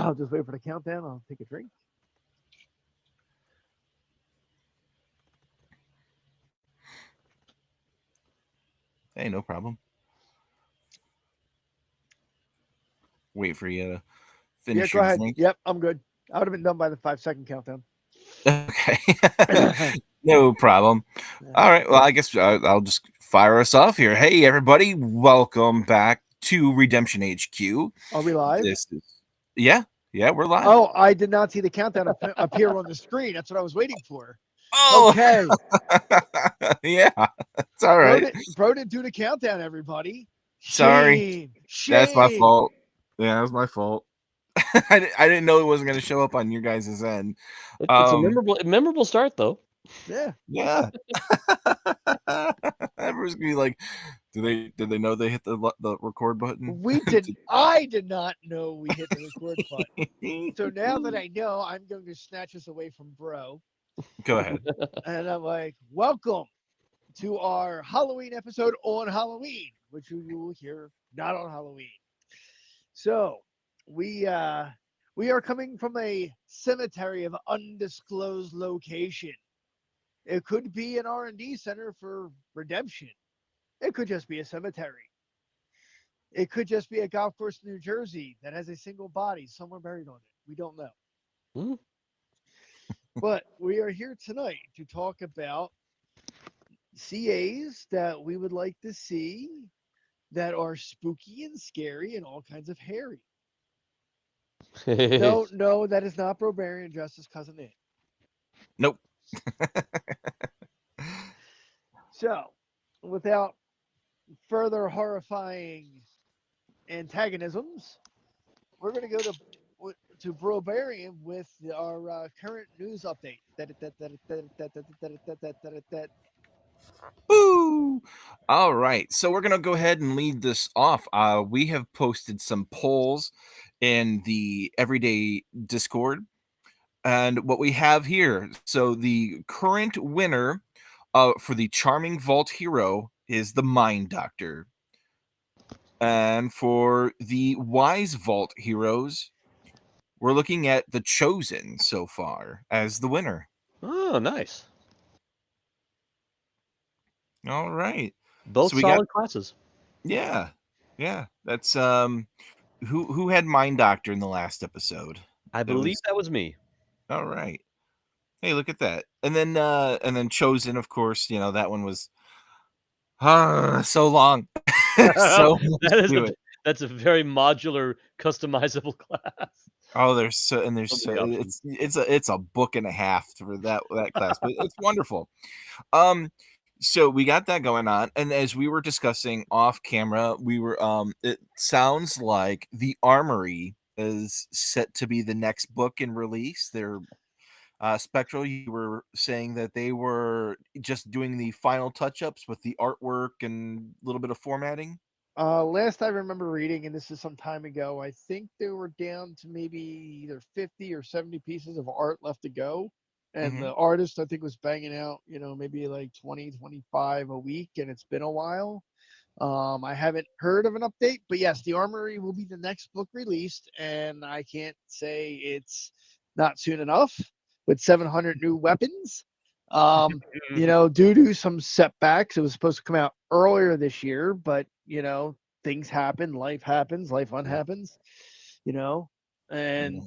I'll just wait for the countdown. I'll take a drink. Hey, no problem. Wait for you to Yeah, finish go your ahead. drink. Yep, I'm good. I would have been done by the 5 second countdown. Okay. No problem. All right. Well, I guess I'll just fire us off here. Hey, everybody. Welcome back to Redemption HQ. Are we live? This is, yeah, yeah, we're live. Oh, I did not see the countdown appear on the screen. That's what I was waiting for. Oh, Okay. yeah, it's all right. Bro didn't do the countdown, everybody. Sorry. Shame. That's my Shame. fault. Yeah, that was my fault. I didn't know it wasn't going to show up on your guys' end. It's a memorable start, though. Yeah. Yeah. Everyone's gonna be like, did they know they hit the record button? I did not know we hit the record button. So now that I know, I'm going to snatch us away from Bro. Go ahead. And I'm like, welcome to our Halloween episode on Halloween, which you will hear not on Halloween. So we are coming from a cemetery of undisclosed location. It could be an R&D center for Redemption. It could just be a cemetery. It could just be a golf course in New Jersey that has a single body somewhere buried on it. We don't know. Hmm. But we are here tonight to talk about CAs that we would like to see that are spooky and scary and all kinds of hairy. No, that is not Brobarian Justice Cousin It. Nope. So, without further horrifying antagonisms, we're going to go to Brobarian with our current news update. Woo! All right. So we're gonna go ahead and lead this off. We have posted some polls in the everyday Discord. And what we have here, so the current winner for the Charming Vault Hero is the Mind Doctor. And for the Wise Vault Heroes, we're looking at the Chosen so far as the winner. Oh, nice. All right. Both So we solid got, classes. yeah. Yeah. That's who had Mind Doctor in the last episode? I That believe was that was me. all right. Hey, look at that. And then Chosen, of course, that one was so long. So much to it. That's a very modular, customizable class. Oh, there's So so many options. it's a book and a half for that class, but it's wonderful. Um, so we got that going on, and as we were discussing off camera, it sounds like the Armory is set to be the next book in release. They're Spectral, you were saying that they were just doing the final touch-ups with the artwork and a little bit of formatting. Last I remember reading, and this is some time ago, I think they were down to maybe either 50 or 70 pieces of art left to go. And Hmm. the artist, I think, was banging out, maybe like 20, 25 a week, and it's been a while. I haven't heard of an update, but yes, the Armory will be the next book released, and I can't say it's not soon enough with 700 new weapons. Due to some setbacks, it was supposed to come out earlier this year, but things happen, life happens, life unhappens, you know, and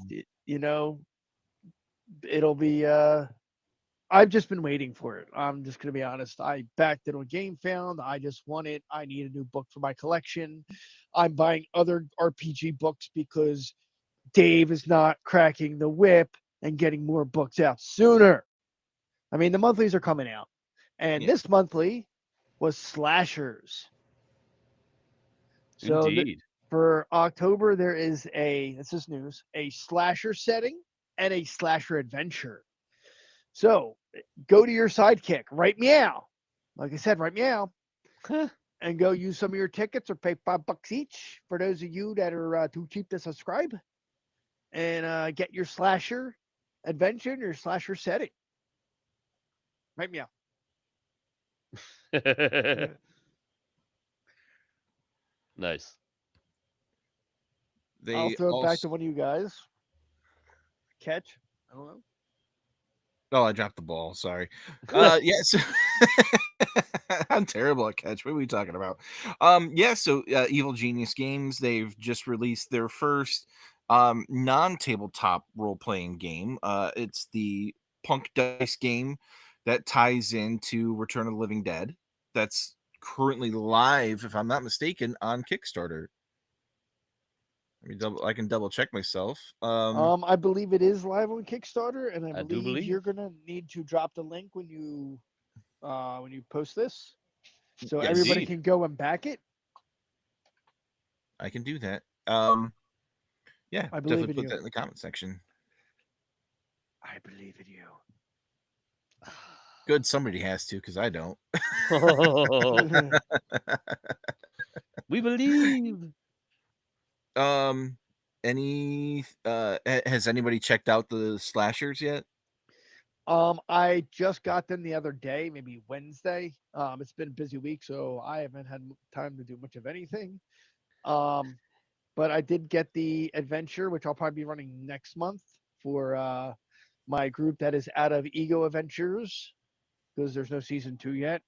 it'll be I've just been waiting for it. I'm just gonna be honest. I backed it on GameFound. I just want it. I need a new book for my collection. I'm buying other RPG books because Dave is not cracking the whip and getting more books out sooner. I mean, the monthlies are coming out, and Yeah. this monthly was slashers. So Indeed. for October, there is this is news, a slasher setting and a slasher adventure. So go to your sidekick, right meow. Like I said, right meow, and go use some of your tickets or pay $5 each for those of you that are too cheap to subscribe, and get your slasher adventure and your slasher setting. Right meow. Nice. I'll They throw it back also to one of you guys. catch. I don't know. Oh, I dropped the ball. Sorry. Yeah. So I'm terrible at catch. What are we talking about? Yeah. So Evil Genius Games, they've just released their first non-tabletop role-playing game. It's the Punk Dice game that ties into Return of the Living Dead. That's currently live, if I'm not mistaken, on Kickstarter. I can double check myself. I believe it is live on Kickstarter, and I I do believe you're believe. gonna need to drop the link when you post this, so Yes. everybody Indeed. can go and back it. I can do that. Yeah, I believe definitely in put you. that in the comment section. I believe in you. Good, somebody has to, because I don't. We believe. Any has anybody checked out the slashers yet? I just got them the other day, maybe Wednesday. It's been a busy week, so I haven't had time to do much of anything. But I did get the adventure, which I'll probably be running next month for my group that is out of Ego Adventures, because there's no season 2 yet.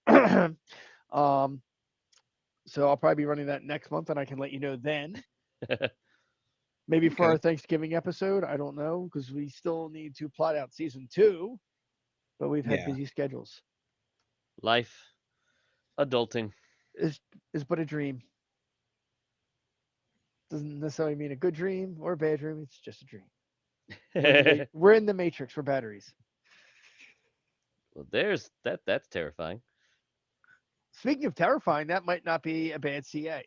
um, so I'll probably be running that next month, and I can let you know then. Maybe for Okay. our Thanksgiving episode. I don't know, because we still need to plot out season 2, but we've had Yeah. busy schedules. Life. Adulting. Is but a dream. Doesn't necessarily mean a good dream or a bad dream. It's just a dream. We're in the matrix for batteries. Well, there's that. That's terrifying. Speaking of terrifying, that might not be a bad CA.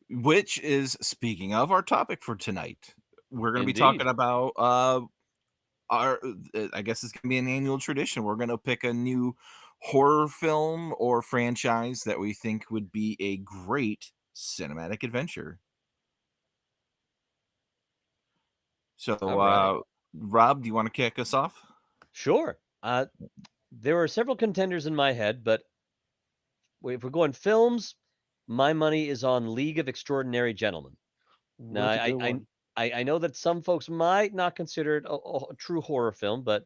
Which is, speaking of our topic for tonight, we're going to be Indeed. talking about our. I guess it's going to be an annual tradition. We're going to pick a new horror film or franchise that we think would be a great cinematic adventure. So, All right. Rob, do you want to kick us off? Sure. There are several contenders in my head, but if we're going films, my money is on League of Extraordinary Gentlemen. Now, That's a good one. I know that some folks might not consider it a true horror film, but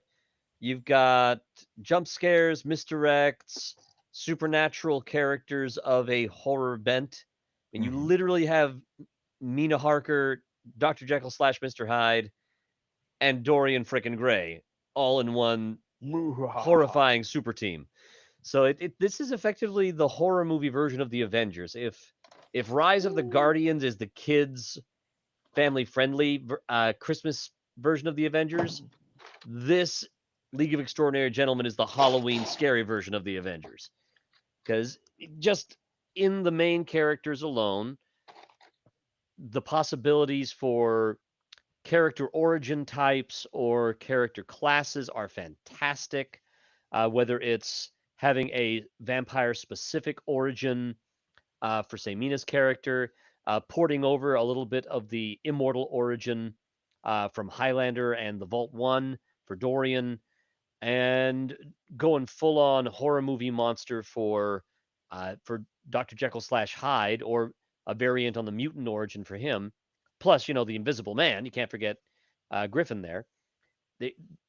you've got jump scares, misdirects, supernatural characters of a horror bent. And you Mhm. literally have Mina Harker, Dr. Jekyll / Mr. Hyde, and Dorian frickin' Gray all in one horrifying super team. So this is effectively the horror movie version of the Avengers. If Rise of the Guardians is the kids family friendly Christmas version of the Avengers, this League of Extraordinary Gentlemen is the Halloween scary version of the Avengers. Because just in the main characters alone, the possibilities for character origin types or character classes are fantastic. Whether it's having a vampire specific origin for, say, Mina's character, porting over a little bit of the immortal origin from Highlander and the Vault 1 for Dorian, and going full on horror movie monster for Dr. Jekyll / Hyde, or a variant on the mutant origin for him. Plus, the Invisible Man. You can't forget Griffin there.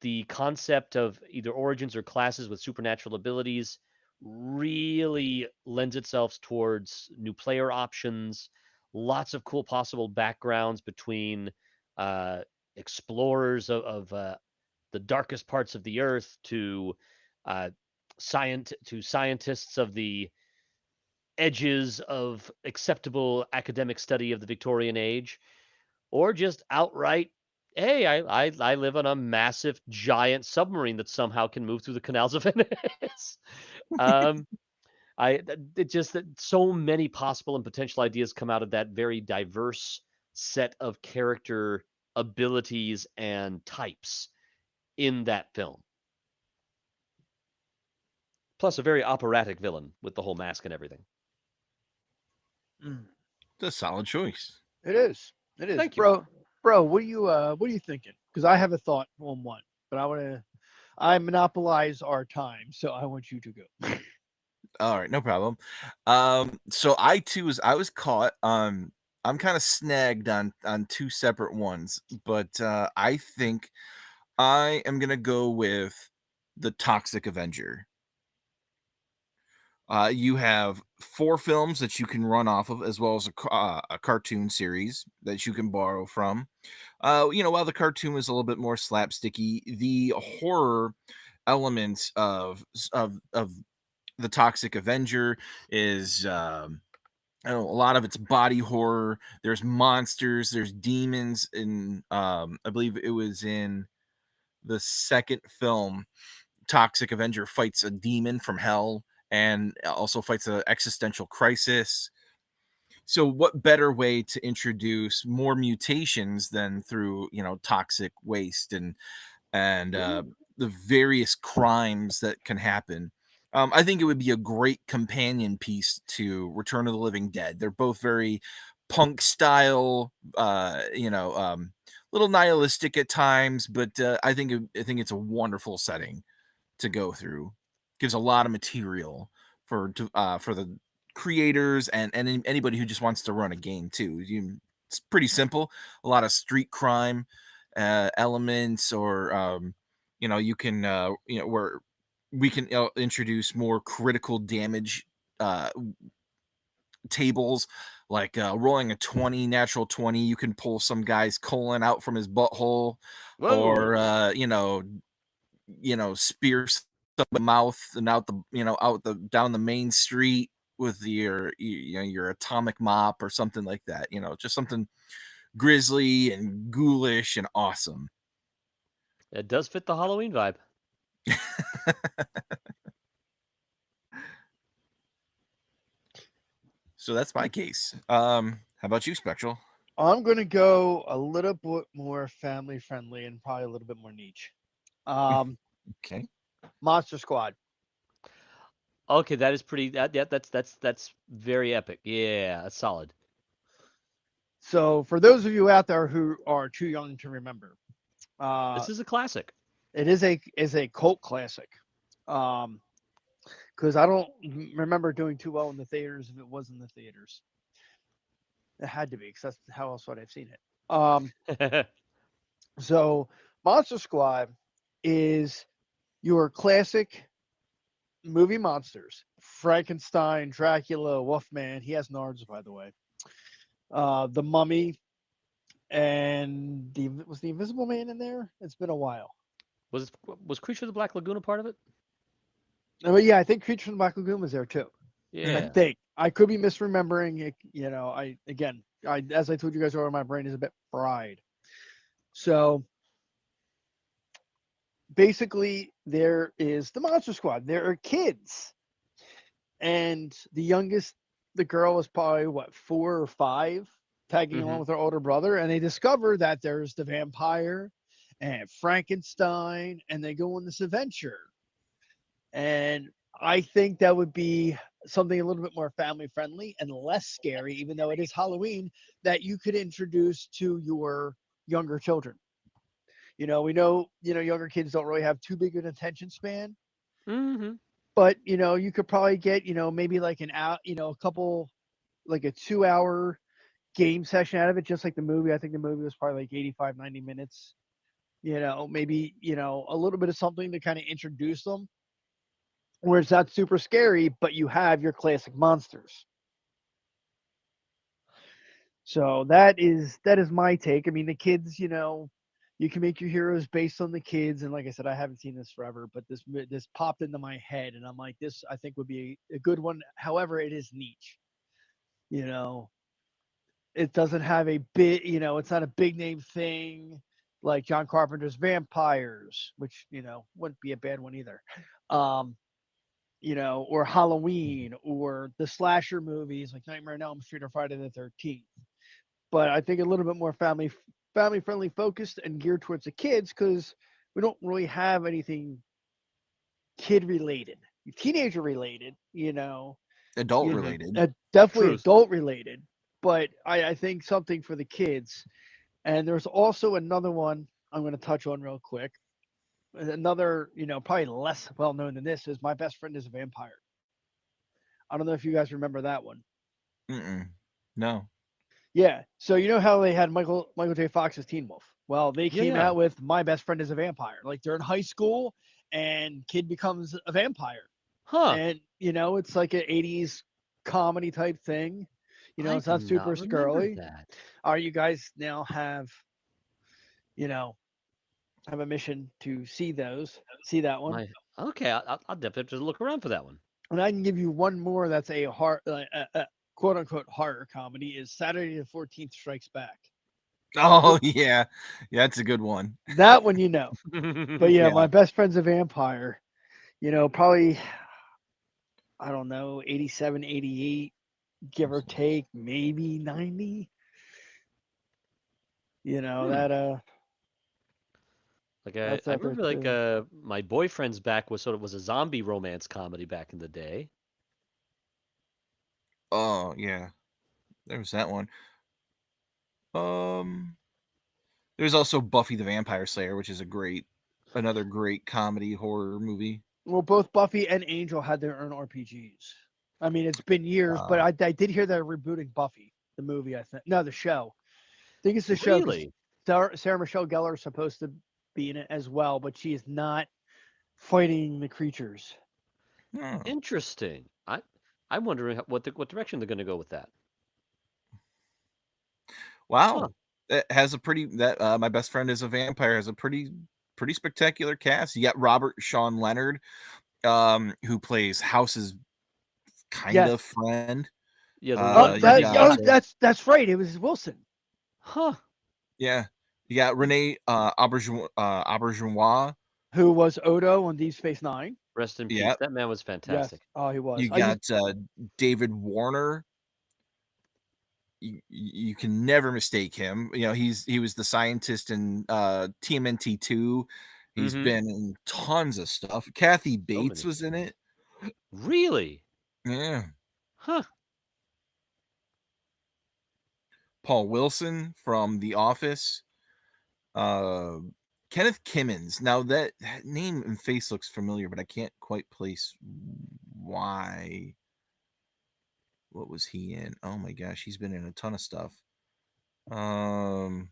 The concept of either origins or classes with supernatural abilities really lends itself towards new player options. Lots of cool possible backgrounds between uh, explorers of the darkest parts of the earth to uh, scientists of the edges of acceptable academic study of the Victorian age, or just outright, hey, I live on a massive giant submarine that somehow can move through the canals of Venice. um, it just that so many possible and potential ideas come out of that very diverse set of character abilities and types in that film. Plus, a very operatic villain with the whole mask and everything. It's a solid choice. It is. It is, Thank you. bro. What are you thinking? Because I have a thought on one, but I monopolize our time, so I want you to go. All right, no problem. So I was caught I'm kind of snagged on two separate ones, but I think I am gonna go with the Toxic Avenger. You have 4 films that you can run off of, as well as a cartoon series that you can borrow from. While the cartoon is a little bit more slapsticky, the horror elements of the Toxic Avenger is a lot of it's body horror. There's monsters, there's demons, and I believe it was in the second film. Toxic Avenger fights a demon from hell and also fights an existential crisis. So, what better way to introduce more mutations than through toxic waste and the various crimes that can happen? I think it would be a great companion piece to Return of the Living Dead. They're both very punk style, little nihilistic at times, but I think it's a wonderful setting to go through. Gives a lot of material for the creators and anybody who just wants to run a game too. It's pretty simple. A lot of street crime elements, or you can where we can introduce more critical damage uh, tables, like rolling a 20 natural 20. You can pull some guy's colon out from his butthole, or Whoa. spear the mouth and out the down the main street with your atomic mop or something like that. Just something grisly and ghoulish and awesome. It does fit the Halloween vibe. So that's my case. How about you, Spectral? I'm gonna go a little bit more family friendly and probably a little bit more niche. Um, Okay. Monster Squad. Okay, that is pretty. Yeah, that's very epic. Yeah, that's solid. So for those of you out there who are too young to remember, This is a classic. it is a cult classic. Because I don't remember doing too well in the theaters if it was in the theaters. It had to be, because that's how else would I've seen it. So Monster Squad is your classic movie monsters. Frankenstein, Dracula, Wolfman. He has Nards, by the way. The Mummy, and was the Invisible Man in there? It's been a while. Was Creature of the Black Lagoon a part of it? Oh yeah, I think Creature from the Black Lagoon was there too. I Yeah. think I could be misremembering it. As I told you guys earlier, my brain is a bit fried. So basically, there is the Monster Squad. There are kids, and the girl is probably what, 4 or 5, tagging along with her older brother, and they discover that there's the vampire and Frankenstein, and they go on this adventure. And I think that would be something a little bit more family friendly and less scary, even though it is Halloween, that you could introduce to your younger children. We know, younger kids don't really have too big an attention span, Mm-hmm. but, you could probably get, maybe like an hour, a couple, like a 2-hour game session out of it, just like the movie. I think the movie was probably like 85, 90 minutes. Maybe, a little bit of something to kind of introduce them where it's not super scary, but you have your classic monsters. So that is my take. I mean, the kids, you can make your heroes based on the kids, and like I said, I haven't seen this forever, but this popped into my head, and I'm like, this I think would be a good one. However, it is niche. You know, it doesn't have a big, it's not a big name thing like John Carpenter's Vampires, which wouldn't be a bad one either. Um, or Halloween, or the slasher movies like Nightmare on Elm Street or Friday the 13th. But I think a little bit more family friendly focused and geared towards the kids, because we don't really have anything kid related, teenager related, Adult related. definitely Truth. adult related. But I think something for the kids. And there's also another one I'm going to touch on real quick. Another, probably less well known than this, is My Best Friend is a Vampire. I don't know if you guys remember that one. Mm-mm. No. Yeah. So you know how they had Michael J. Fox as Teen Wolf? Well, they came Yeah. out with My Best Friend is a Vampire. Like they're in high school and kid becomes a vampire. Huh. And it's like an 80s comedy type thing. I It's do not super not remember scurry. that. You guys now have have a mission to see that one. Okay, I'll definitely have to look around for that one. And I can give you one more that's a quote unquote horror comedy is Saturday the 14th Strikes Back. Oh yeah, that's a good one. That one But yeah, Yeah. My Best Friend's a Vampire. Probably I don't know, 87, 88, give or take, maybe 90. That Like that's I out there remember, like too. My Boyfriend's Back was a zombie romance comedy back in the day. Oh yeah, there's that one. There's also Buffy the Vampire Slayer, which is another great comedy horror movie. Well, both Buffy and Angel had their own RPGs. I mean, it's been years, but I did hear they're rebooting Buffy, the movie, I think. No, the show. I think it's the show. Really? Sarah Michelle Gellar is supposed to be in it as well, but she is not fighting the creatures. Oh. Interesting. I'm wondering what direction they're going to go with that. Wow. Huh. It has My Best Friend is a Vampire has a pretty spectacular cast. You got Robert Sean Leonard, who plays House's kind of friend. Yeah. That's right. It was Wilson. Huh. Yeah. You got Renee Auberjonois, who was Odo on Deep Space Nine. Rest in peace. Yep. That man was fantastic. Yes. Oh, he was. You got David Warner. You can never mistake him. He was the scientist in TMNT 2. He's been in tons of stuff. Kathy Bates was in it. Really? Yeah. Huh. Paul Wilson from The Office. Kenneth Kimmins. Now that name and face looks familiar, but I can't quite place why. What was he in? Oh my gosh, he's been in a ton of stuff. Let's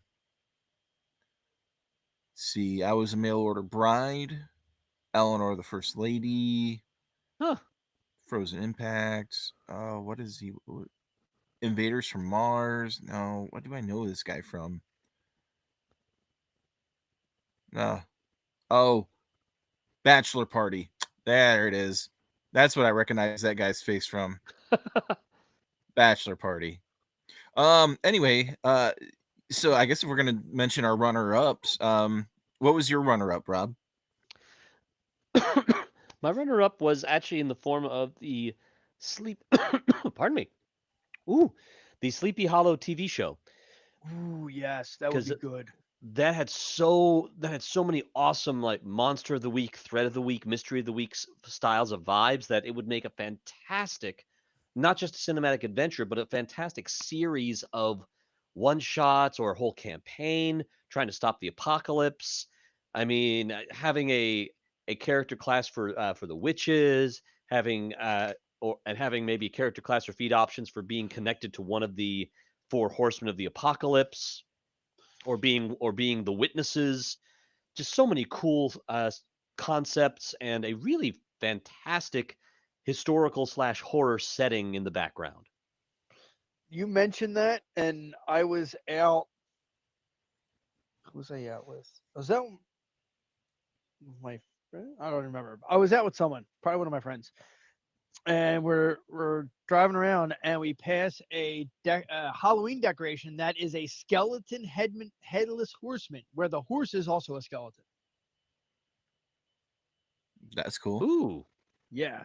see, I Was a Mail Order Bride, Eleanor the First Lady, Frozen Impact. What is he? Invaders from Mars. No, what do I know this guy from? Oh, Bachelor Party. There it is. That's what I recognize that guy's face from. Bachelor Party. Anyway, so I guess if we're gonna mention our runner-ups, what was your runner-up, Rob? My runner-up was actually in the form of the pardon me. The Sleepy Hollow TV show. Ooh, yes, that would be good. That had so many awesome, like, Monster of the Week, Thread of the Week, Mystery of the Week styles of vibes that it would make a fantastic, not just a cinematic adventure, but a fantastic series of one-shots or a whole campaign trying to stop the apocalypse. I mean, having a character class for the witches, having maybe a character class or feed options for being connected to one of the 4 horsemen of the apocalypse, or being the witnesses. Just so many cool concepts and a really fantastic historical / horror setting in the background. You mentioned that, and I was out. Who was I out with? Was that my friend? I don't remember. I was out with someone, probably one of my friends, and we're driving around, and we pass a Halloween decoration that is a skeleton headless horseman, where the horse is also a skeleton. That's cool. Ooh, yeah.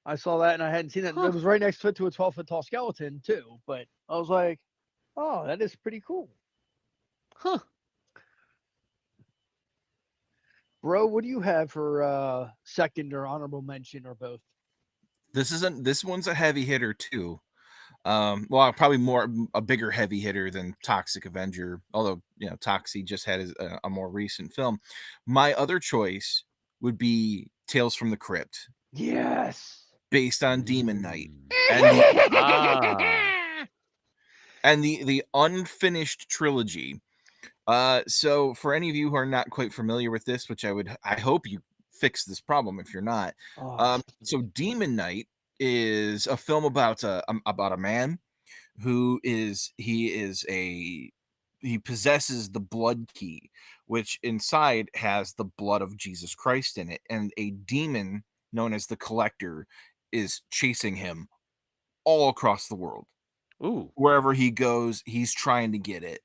I saw that and I hadn't seen it. It was right next to a 12-foot tall skeleton too. But I was like, oh, that is pretty cool. Huh. Bro, what do you have for second or honorable mention or both? This one's a heavy hitter too. Well, probably a bigger heavy hitter than Toxic Avenger, although Toxie just had a more recent film. My other choice would be Tales from the Crypt. Yes. Based on Demon Knight. and the unfinished trilogy. So for any of you who are not quite familiar with this, which I hope you fix this problem if you're not. Oh, So Demon Knight is a film about a man who is he possesses the blood key, which inside has the blood of Jesus Christ in it, and a demon known as the Collector is chasing him all across the world. Ooh. Wherever he goes, he's trying to get it.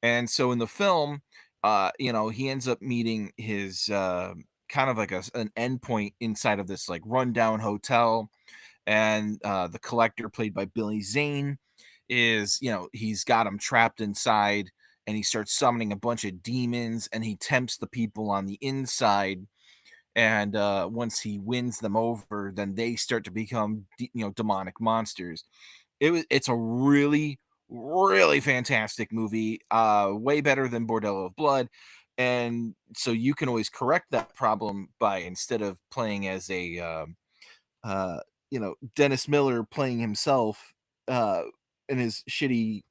And so in the film, he ends up meeting his kind of like an endpoint inside of this like rundown hotel. And the Collector, played by Billy Zane, is, he's got him trapped inside, and he starts summoning a bunch of demons, and he tempts the people on the inside. And once he wins them over, then they start to become demonic monsters. It's a really, really fantastic movie, way better than Bordello of Blood. And so you can always correct that problem by, instead of playing as a uh Dennis Miller playing himself in his shitty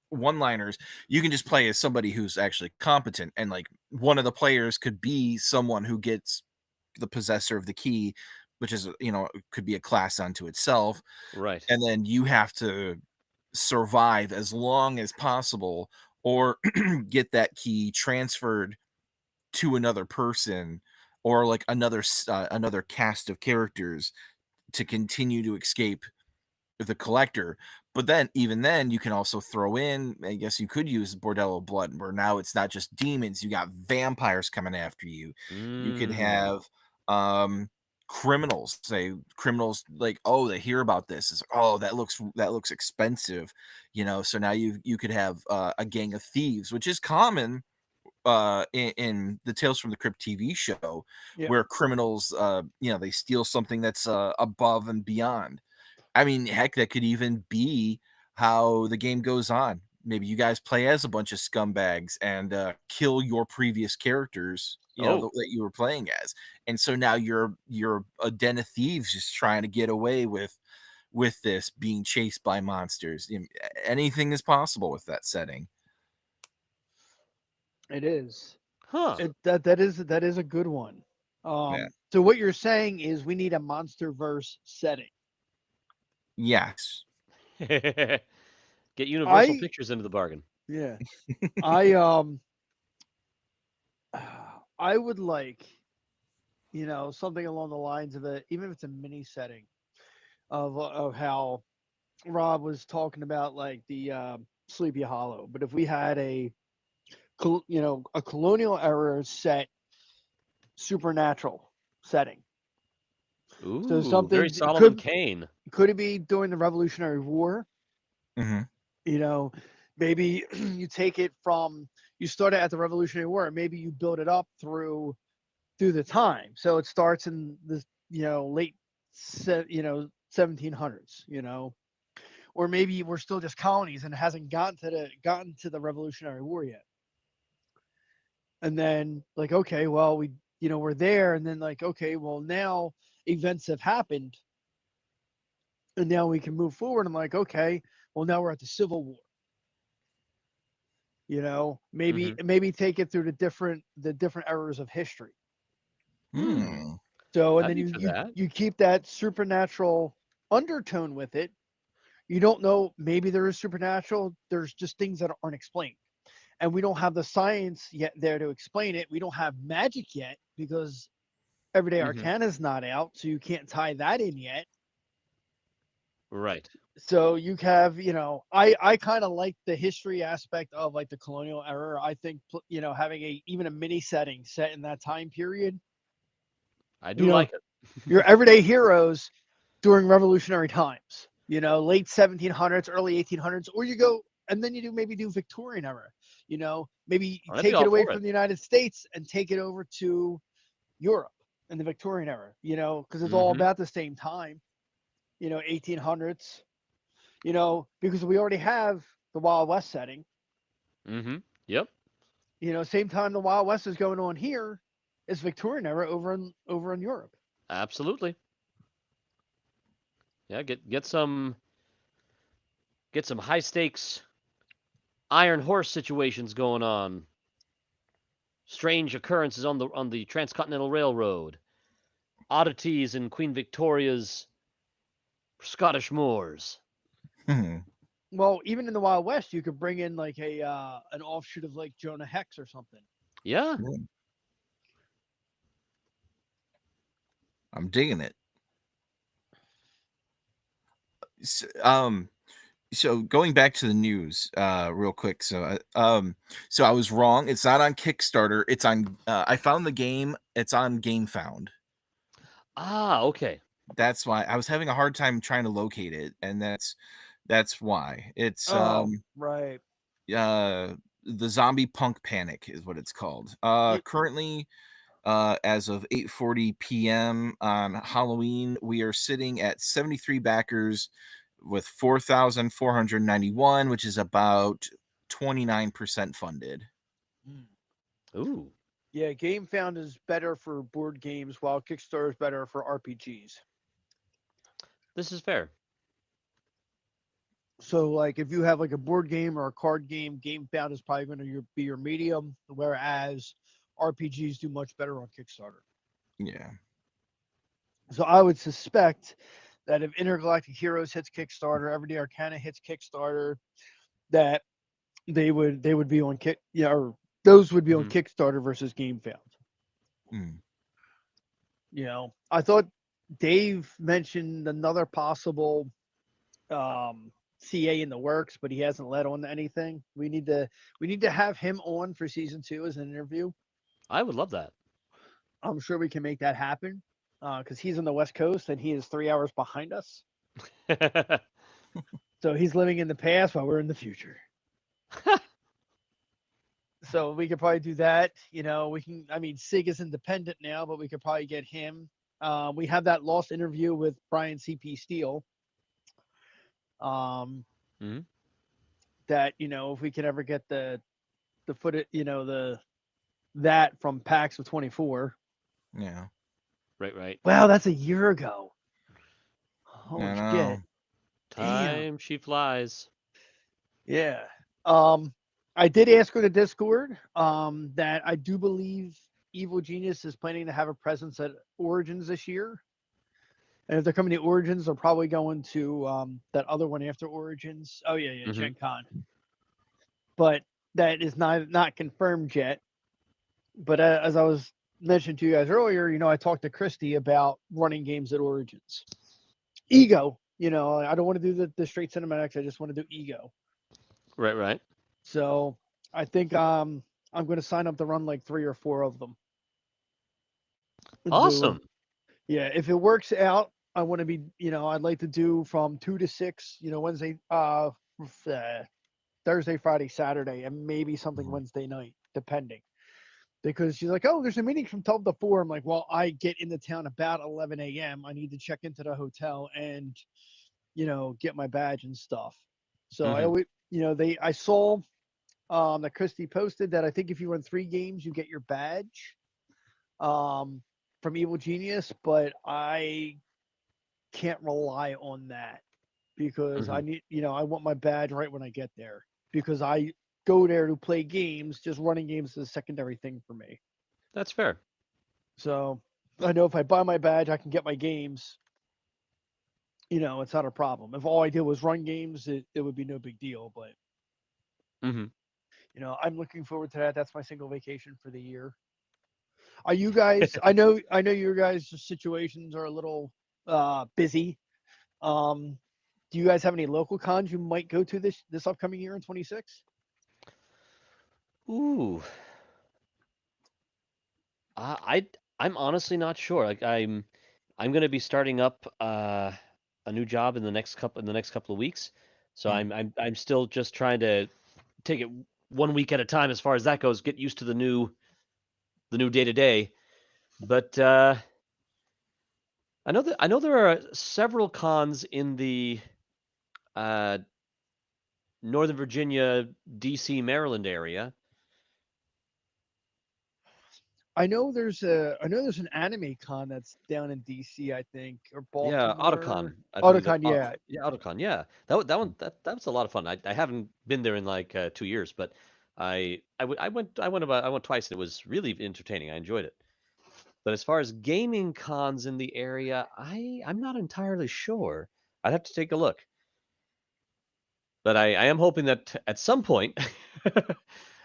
one-liners, you can just play as somebody who's actually competent, and like one of the players could be someone who gets the possessor of the key, which is could be a class unto itself. Right. And then you have to survive as long as possible, or get that key transferred to another person, or like another cast of characters, to continue to escape the Collector. But then, even then, you can also throw in, I guess you could use Bordello of Blood, where now it's not just demons, you got vampires coming after you. You could Mm. have criminals, say criminals like, oh, they hear about this. It's, oh, that looks expensive, so now you could have a gang of thieves, which is common in the Tales from the Crypt TV show, yeah. where criminals they steal something that's above and beyond. I mean, heck, that could even be how the game goes on. Maybe you guys play as a bunch of scumbags and kill your previous characters, Oh, that you were playing as, and so now you're a den of thieves just trying to get away with this, being chased by monsters. Anything is possible with that setting. It is. huh. That is a good one. Yeah. So what you're saying is we need a monster verse setting. Yes. Get Universal I Pictures into the bargain. yeah. I I would like, something along the lines of it, even if it's a mini setting of how Rob was talking about, like the Sleepy Hollow. But if we had a colonial era set supernatural setting, so Ooh, very something Solomon Kane. could it be during the Revolutionary War? Hmm. You know, maybe you start it at the Revolutionary War, and maybe you build it up through the time. So it starts in the late 1700s. Or maybe we're still just colonies and it hasn't gotten to the Revolutionary War yet. And then, like, okay, well, we're there, and then, like, okay, well, now events have happened, and now we can move forward. And, like, okay, well, now we're at the Civil War. Maybe Hmm. maybe take it through the different eras of history. Hmm. Hmm. So, and I'd then be you for you that. you keep that supernatural undertone with it. You don't know, maybe there is supernatural. There's just things that aren't explained, and we don't have the science yet there to explain it. We don't have magic yet because Everyday Hmm. Arcana is not out, so you can't tie that in yet. Right. So you have, I kind of like the history aspect of, like, the colonial era. I think, having even a mini setting set in that time period, I do you know, like it. your everyday heroes during revolutionary times, late 1700s, early 1800s, or you go and then maybe do Victorian era, maybe you I'd be take it all away for it. from the United States and take it over to Europe in the Victorian era, because it's all Hmm. about the same time, 1800s, because we already have the Wild West setting, Hmm. Yep. same time the Wild West is going on here is Victorian era over in Europe. Absolutely. Yeah. Get some high stakes iron horse situations going on. Strange occurrences on the Transcontinental Railroad. Oddities in Queen Victoria's Scottish moors. Hmm. Well, even in the Wild West, you could bring in like a an offshoot of like Jonah Hex or something. Yeah. I'm digging it. So going back to the news real quick. So I was wrong. It's not on Kickstarter. It's on I found the game. It's on GameFound. Ah, okay. That's why I was having a hard time trying to locate it, and that's why. It's Right. the Zombie Punk Panic is what it's called. Currently as of 8:40 p.m. on Halloween, we are sitting at 73 backers with 4,491, which is about 29% funded. Ooh. Yeah, GameFound is better for board games, while Kickstarter is better for RPGs. This is fair. So, like, if you have like a board game or a card game, GameFound is probably going to be your medium, whereas RPGs do much better on Kickstarter. Yeah. So, I would suspect that if Intergalactic Heroes hits Kickstarter, Everyday Arcana hits Kickstarter, that they would be on or those would be on Kickstarter versus GameFound. You know, I thought Dave mentioned another possible CA in the works, but he hasn't led on to anything. We need to have him on for season 2 as an interview. I would love that. I'm sure we can make that happen because he's on the West Coast and he is 3 hours behind us. So he's living in the past while we're in the future. So we could probably do that. You know, we can. I mean, Sig is independent now, but we could probably get him. We have that lost interview with Brian CP Steele. That if we could ever get the footage, that from PAX of 24. Yeah. Right. Wow, that's a year ago. Holy I shit! Time she flies. Yeah. I did ask her to Discord that I do believe Evil Genius is planning to have a presence at Origins this year. And if they're coming to Origins, they're probably going to that other one after Origins. Oh yeah, Gen Con. But that is not confirmed yet. But as I was mentioning to you guys earlier, I talked to Christy about running games at Origins. Ego, I don't want to do the straight cinematics. I just want to do Ego. Right. So I think I'm going to sign up to run like 3 or 4 of them. Awesome. Yeah, if it works out, I want to be, I'd like to do from 2 to 6, Wednesday, Thursday, Friday, Saturday, and maybe something Wednesday night, depending. Because she's like, oh, there's a meeting from 12 to 4. I'm like, well, I get into town about 11 a.m. I need to check into the hotel and, get my badge and stuff. So I always, I saw that Christy posted that I think if you run 3 games, you get your badge from Evil Genius, but I can't rely on that because I need, I want my badge right when I get there because I go there to play games. Just running games is a secondary thing for me. That's fair. So I know if I buy my badge, I can get my games. It's not a problem. If all I did was run games, it would be no big deal. But I'm looking forward to that. That's my single vacation for the year. Are you guys? I know your guys' situations are a little busy. Do you guys have any local cons you might go to this upcoming year in 26? Ooh. I'm honestly not sure. Like I'm going to be starting up a new job in the next couple of weeks. So I'm still just trying to take it 1 week at a time as far as that goes, get used to the new day-to-day. But I know there are several cons in the Northern Virginia, DC, Maryland area. I know there's an anime con that's down in DC, I think, or Yeah, Baltimore. Autocon, I believe it. Otakon, yeah. Yeah, Autocon. Yeah, that one that was a lot of fun. I haven't been there in like 2 years, but I went twice and it was really entertaining. I enjoyed it. But as far as gaming cons in the area, I'm not entirely sure. I'd have to take a look. But I am hoping that at some point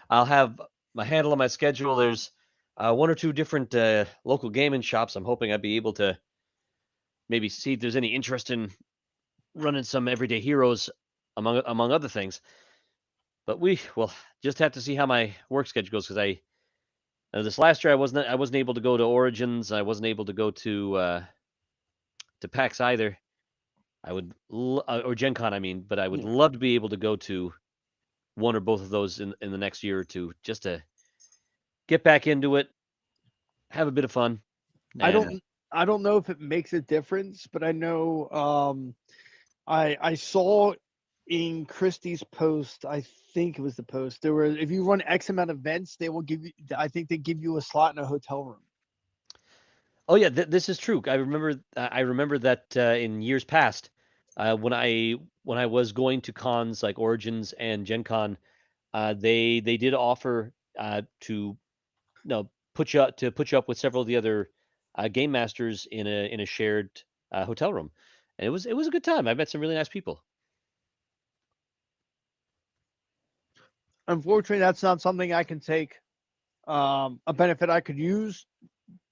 I'll have my handle on my schedule. There's one or two different local gaming shops. I'm hoping I'd be able to maybe see if there's any interest in running some everyday heroes among other things. But we will just have to see how my work schedule goes because this last year I wasn't able to go to Origins. I wasn't able to go to PAX either. I would or Gen Con, I mean, but I would Yeah. love to be able to go to one or both of those in the next year or two just to get back into it, have a bit of fun. I And don't know if it makes a difference, but I know I saw in Christie's post, I think it was the post, there were if you run X amount of events, they will give you I think they give you a slot in a hotel room. oh yeah, this is true. I remember that in years past, when I was going to cons like Origins and Gen Con, they did offer to put you up with several of the other game masters in a shared hotel room, and it was a good time. I met some really nice people. Unfortunately, that's not something I can take a benefit I could use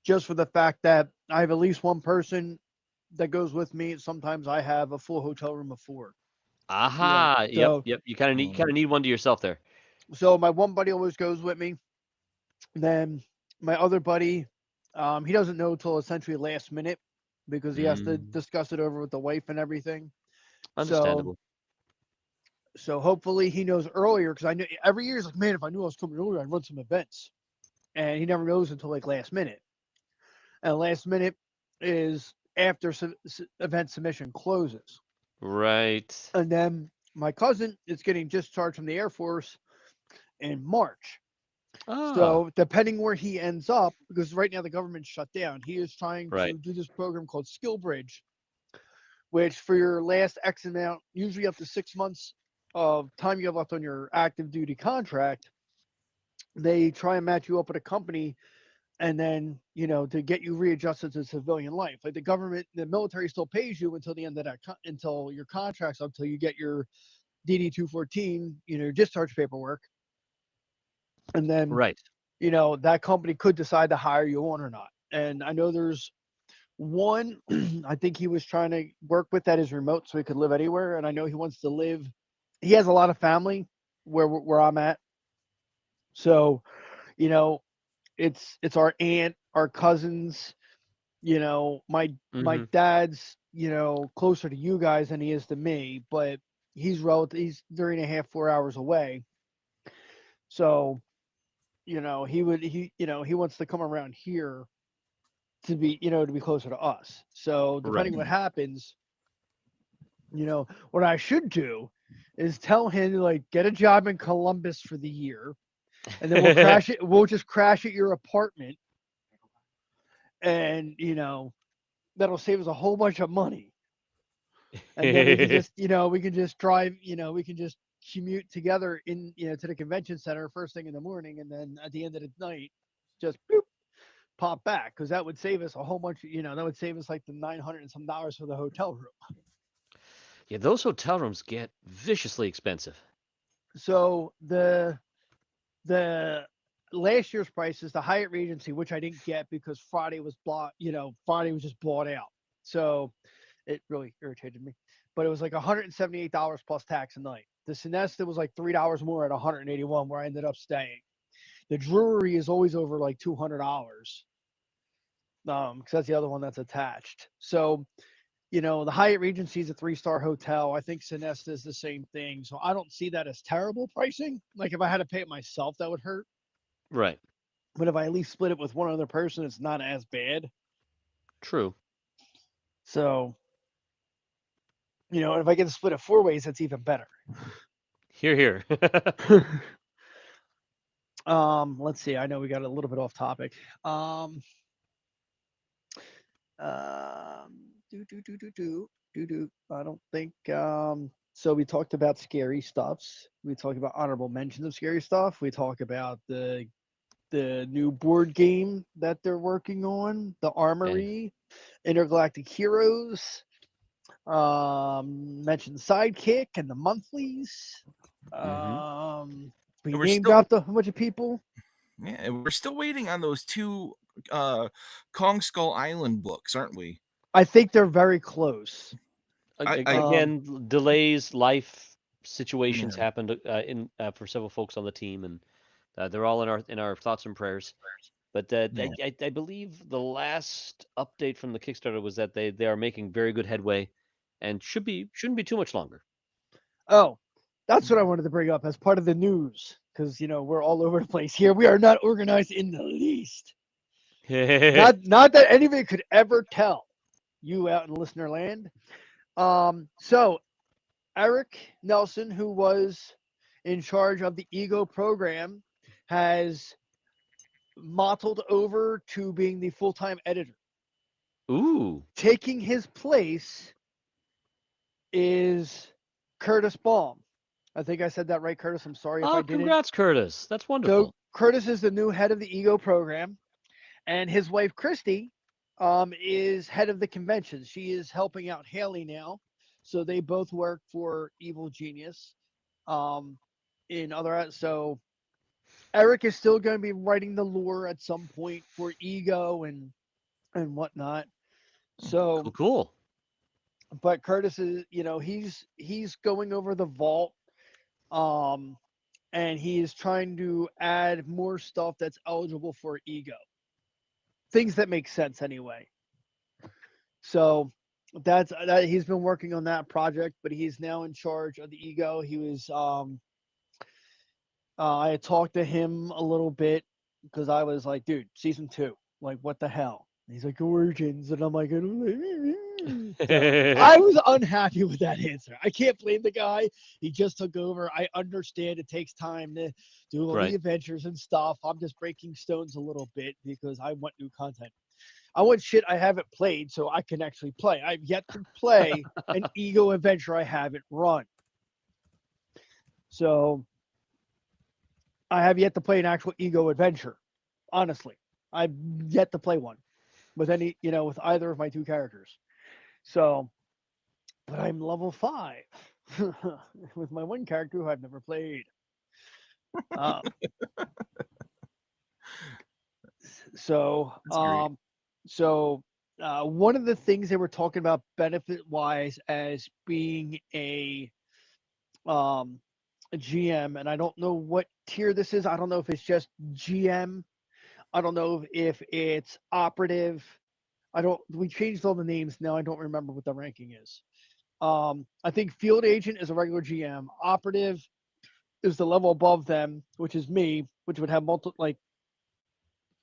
just for the fact that I have at least one person that goes with me. Sometimes I have a full hotel room of four. Aha! Yep, So yep. You kind of need one to yourself there. my one buddy always goes with me. Then my other buddy, he doesn't know till essentially last minute because he has to Mm, discuss it over with the wife and everything. So understandable. hopefully he knows earlier because I know every year he's like, man, if I knew I was coming earlier, I'd run some events. And he never knows until like last minute. And last minute is after event submission closes. Right. And then my cousin is getting discharged from the Air Force in March. Ah, So depending where he ends up, because right now the government's shut down, he is trying right. to do this program called Skill Bridge, which for your last X amount, usually up to 6 months of time you have left on your active duty contract, they try and match you up with a company and then to get you readjusted to civilian life. Like the military still pays you until the end of that until your contract's up, until you get your DD 214, discharge paperwork, and then Right. that company could decide to hire you on or not. And I know there's one I think he was trying to work with that is remote so he could live anywhere, and I know he wants to live. He has a lot of family where I'm at, so you know it's our aunt, our cousins. My Hmm. dad's closer to you guys than he is to me, but he's 3.5 4 hours away. So he wants to come around here to be closer to us. So Right. depending what happens, what I should do is tell him to like get a job in Columbus for the year, and then we'll just crash at your apartment, and that'll save us a whole bunch of money. And then we can just drive, we can just commute together to the convention center first thing in the morning, and then at the end of the night, just boop, pop back, because that would save us a whole bunch. That would save us like the $900 and some for the hotel room. Yeah, those hotel rooms get viciously expensive. So the last year's prices, the Hyatt Regency, which I didn't get because Friday was Friday was just bought out. So it really irritated me. But it was like $178 plus tax a night. The Sonesta was like $3 more at 181 where I ended up staying. The Drury is always over like $200. Because that's the other one that's attached. So, the Hyatt Regency is a 3-star hotel. I think Sonesta is the same thing. So I don't see that as terrible pricing. Like if I had to pay it myself, that would hurt. Right. But if I at least split it with one other person, it's not as bad. True. So, and if I get to split it 4 ways, that's even better. Here, here. Let's see. I know we got a little bit off topic. Do do do do do do do. I don't think. So we talked about scary stuffs. We talked about honorable mentions of scary stuff. We talk about the new board game that they're working on, the Armory, Intergalactic Heroes. Mentioned Sidekick and the monthlies. We And we're name still dropped a bunch of people. yeah, and we're still waiting on those 2 Kong Skull Island books, aren't we? I think they're very close. Again, delays, life situations Yeah. happened for several folks on the team, and they're all in our thoughts and prayers. But Yeah. I believe the last update from the Kickstarter was that they are making very good headway, and shouldn't be too much longer. Oh, that's what I wanted to bring up as part of the news because we're all over the place here. We are not organized in the least. Not that anybody could ever tell you out in listener land. So Eric Nelson, who was in charge of the Ego program, has mottled over to being the full-time editor. Ooh. Taking his place is Curtis Baum. I think I said that right, Curtis. I'm sorry if I didn't. Congrats, Curtis. That's wonderful. So Curtis is the new head of the Ego program, and his wife Christy is head of the convention. She is helping out Haley now, so they both work for Evil Genius. So Eric is still going to be writing the lore at some point for Ego and whatnot. So cool. But Curtis is, he's going over the vault, and he is trying to add more stuff that's eligible for Ego. Things that make sense anyway. So that he's been working on that project, but he's now in charge of the Ego. He was I had talked to him a little bit because I was like, dude, season 2, like what the hell? And he's like, Origins, and I'm like, so I was unhappy with that answer. I can't blame the guy. He just took over. I understand it takes time to do all the adventures and stuff. I'm just breaking stones a little bit because I want new content. I want shit I haven't played so I can actually play. I've yet to play an Ego adventure I haven't run. So I have yet to play an actual Ego adventure. Honestly, I've yet to play one with with either of my 2 characters. So, but I'm level 5 with my 1 character who I've never played. One of the things they were talking about benefit-wise as being a GM, and I don't know what tier this is. I don't know if it's just GM. I don't know if it's operative. We changed all the names now. I don't remember what the ranking is. I think field agent is a regular GM. Operative is the level above them, which is me, which would have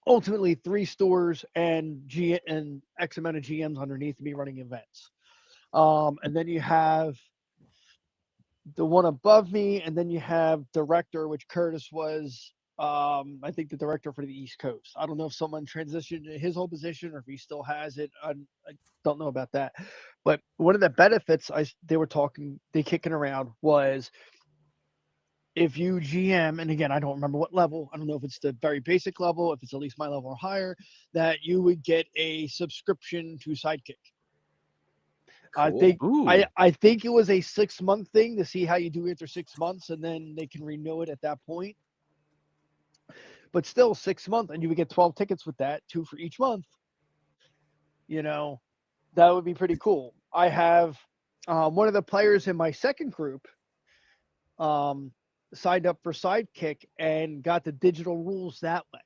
ultimately 3 stores and X amount of GMs underneath me running events. And then you have the one above me, and then you have director, which Curtis was. I think the director for the East Coast. I don't know if someone transitioned to his whole position or if he still has it. I don't know about that. But one of the benefits they kicking around was if you GM, and again, I don't remember what level. I don't know if it's the very basic level, if it's at least my level or higher, that you would get a subscription to Sidekick. Cool. I think it was a 6-month thing to see how you do after 6 months, and then they can renew it at that point. But still 6 months, and you would get 12 tickets with that, 2 for each month. That would be pretty cool. I have one of the players in my second group signed up for Sidekick and got the digital rules that way.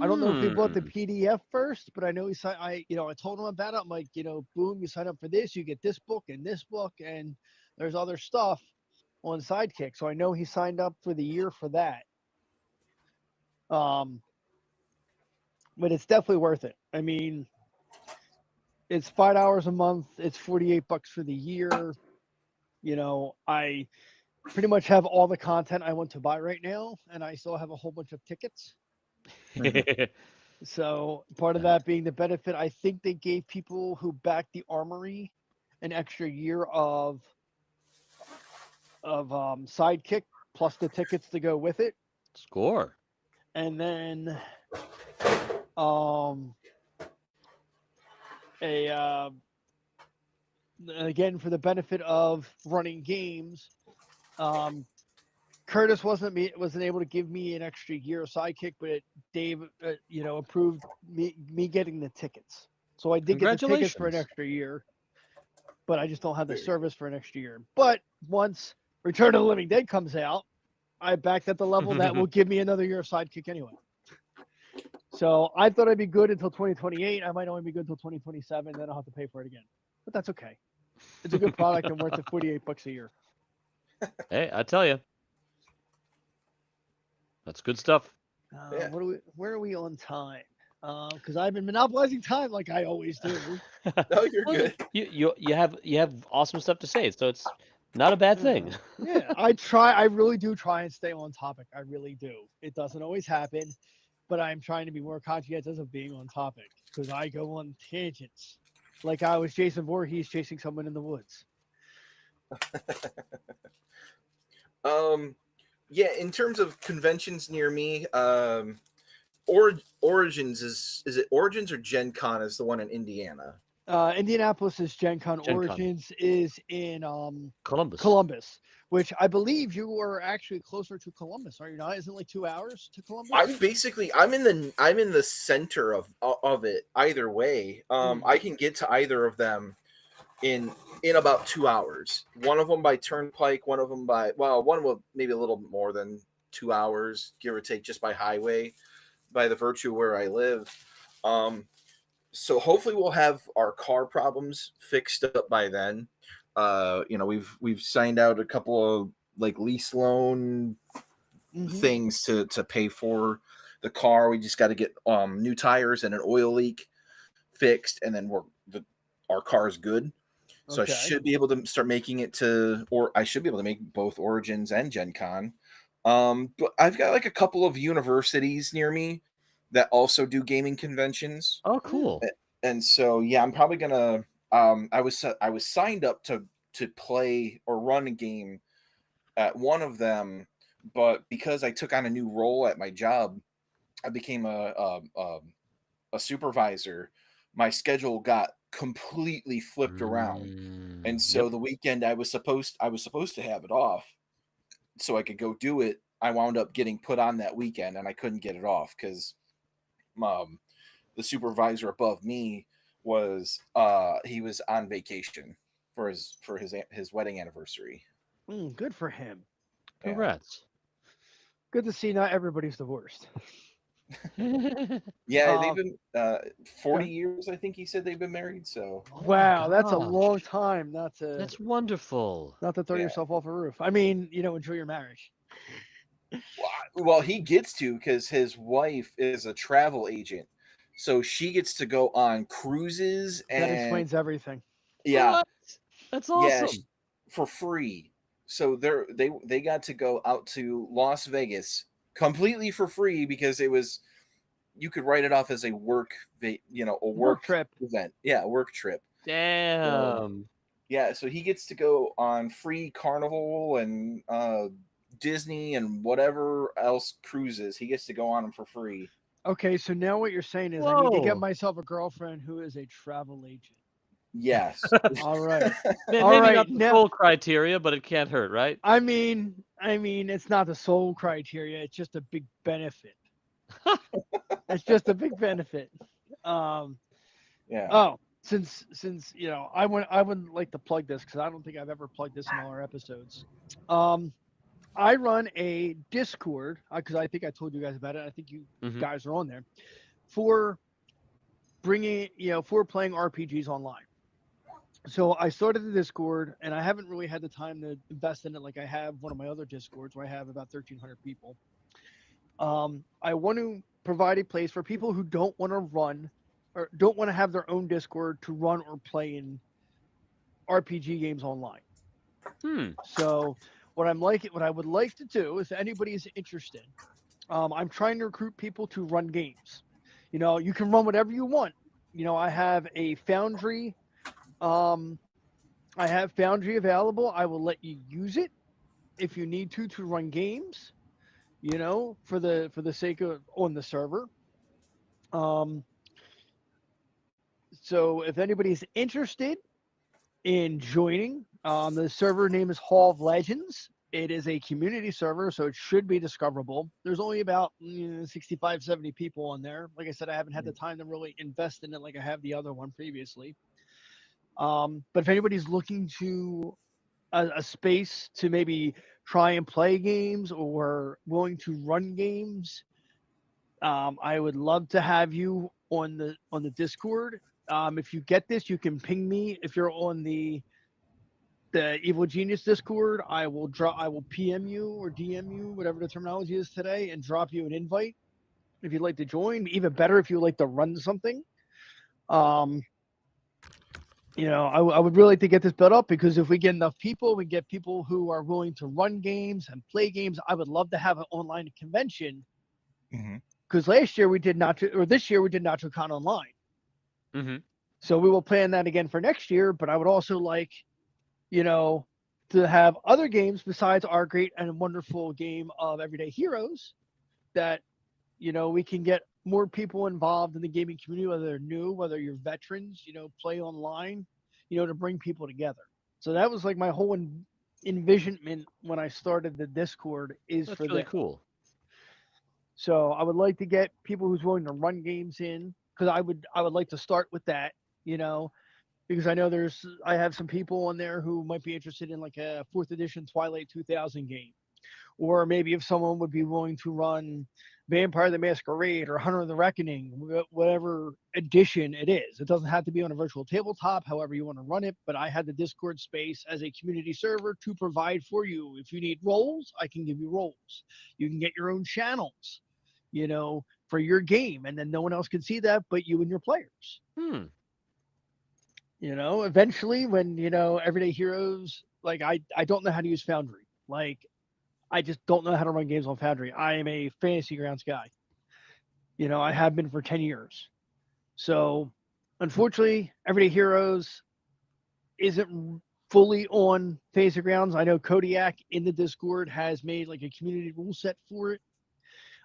I don't know if he bought the PDF first, but I know I told him about it. I'm like, boom, you sign up for this, you get this book, and there's other stuff on Sidekick. So I know he signed up for the year for that. But it's definitely worth it. I mean, it's $5 a month. It's $48 for the year. pretty much have all the content I want to buy right now, and I still have a whole bunch of tickets. So part of that being the benefit, I think they gave people who backed the Armory an extra year of Sidekick plus the tickets to go with it, Score. and then um a again for the benefit of running games, Curtis wasn't able to give me an extra year of Sidekick, but Dave, approved me getting the tickets. So I did get the tickets for an Congratulations. extra year, but I just don't have the service for an extra year. But once Return of the Living Dead comes out, I backed at the level that will give me another year of Sidekick anyway. So I thought I'd be good until 2028. I might only be good until 2027. Then I'll have to pay for it again. But that's okay. It's a good product and worth the $48 a year. Hey, I tell you. That's good stuff. Yeah. Where are we on time? Because I've been monopolizing time like I always do. No, you're Well, good. You have awesome stuff to say, so it's not a bad thing. Yeah, I really do try and stay on topic. I really do. It doesn't always happen, but I'm trying to be more conscientious of being on topic because I go on tangents. Like I was Jason Voorhees chasing someone in the woods. Yeah, in terms of conventions near me, Origins is it Origins or Gen Con is the one in Indiana? Indianapolis is Gen Con. Gen Con. Origins is in Columbus. which I believe you are actually closer to Columbus, are you not? Isn't it like 2 hours to Columbus? I'm in the center of it either way. I can get to either of them in about 2 hours. One of them by turnpike, one of them one will maybe a little more than 2 hours, give or take, just by highway, by the virtue where I live. So hopefully we'll have our car problems fixed up by then. We've signed out a couple of like lease loan things to pay for the car. We just got to get new tires and an oil leak fixed, and then our car is good. So Okay. I should be able to start making it I should be able to make both Origins and Gen Con. But I've got like a couple of universities near me that also do gaming conventions. Oh, cool. And so, yeah, I'm probably gonna. I was signed up to play or run a game at one of them, but because I took on a new role at my job, I became a supervisor. My schedule got completely flipped around, and so the weekend I was supposed to have it off, so I could go do it. I wound up getting put on that weekend, and I couldn't get it off because the supervisor above me was he was on vacation for his wedding anniversary. Good for him. Congrats. Good to see not everybody's divorced. Yeah, they've been 40 years. I think he said they've been married. So wow, that's a gosh. long time. That's wonderful. Not to throw yourself off a roof. I mean, enjoy your marriage. Well, he gets to because his wife is a travel agent, so she gets to go on cruises and That explains everything. Yeah, What? That's awesome. yeah, for free. So they got to go out to Las Vegas completely for free because you could write it off as a work trip event. Yeah, work trip. Damn. So he gets to go on free Carnival and Disney and whatever else cruises. He gets to go on them for free. Okay, so now what you're saying is I need to get myself a girlfriend who is a travel agent. Yes. All right. Maybe All right, not the full criteria, but it can't hurt, right? I mean, it's not the sole criteria. It's just a big benefit. It's just a big benefit. Yeah. Oh, since I wouldn't like to plug this because I don't think I've ever plugged this in all our episodes. I run a Discord because I think I told you guys about it. I think you guys are on there for playing RPGs online. So I started the Discord, and I haven't really had the time to invest in it like I have one of my other Discords where I have about 1,300 people. I want to provide a place for people who don't want to run or don't want to have their own Discord to run or play in RPG games online. So what I would like to do, if anybody is interested, I'm trying to recruit people to run games. You know, you can run whatever you want. You know, I have a Foundry. Um, I have Foundry available. I will let you use it if you need to run games. You know, for the sake of on the server. Um, so if anybody's interested in joining, the server name is Hall of Legends. It is a community server, so it should be discoverable. There's only about 65, 70 people on there. Like I said, I haven't had the time to really invest in it like I have the other one previously. But if anybody's looking to a space to maybe try and play games or willing to run games, I would love to have you on the Discord. If you get this, you can ping me. If you're on the Evil Genius Discord, I will PM you or DM you, whatever the terminology is today, and drop you an invite if you'd like to join. Even better if you would like to run something. You know, I would really like to get this built up, because if we get enough people, we get people who are willing to run games and play games. I would love to have an online convention, because last year we did not, or this year we did NachoCon online. Mm-hmm. So we will plan that again for next year. But I would also like, you know, to have other games besides our great and wonderful game of Everyday Heroes, that, you know, we can get more people involved in the gaming community, whether they're new, whether you're veterans, you know, play online, you know, to bring people together. So that was like my whole envisionment when I started the Discord, is That's for really this. cool. So I would like to get people who's willing to run games in, because I would like to start with that, you know, because I know I have some people on there who might be interested in like a 4th edition Twilight 2000 game, or maybe if someone would be willing to run Vampire the Masquerade or Hunter of the Reckoning, whatever edition it is. It doesn't have to be on a virtual tabletop, however you want to run it. But I had the Discord space as a community server to provide for you. If you need roles, I can give you roles. You can get your own channels, you know, for your game, and then no one else can see that but you and your players. You know, eventually when, you know, Everyday Heroes, like I don't know how to use Foundry. Like, I just don't know how to run games on Foundry. I am a Fantasy Grounds guy. You know, I have been for 10 years. So, unfortunately, Everyday Heroes isn't fully on Fantasy Grounds. I know Kodiak in the Discord has made like a community rule set for it.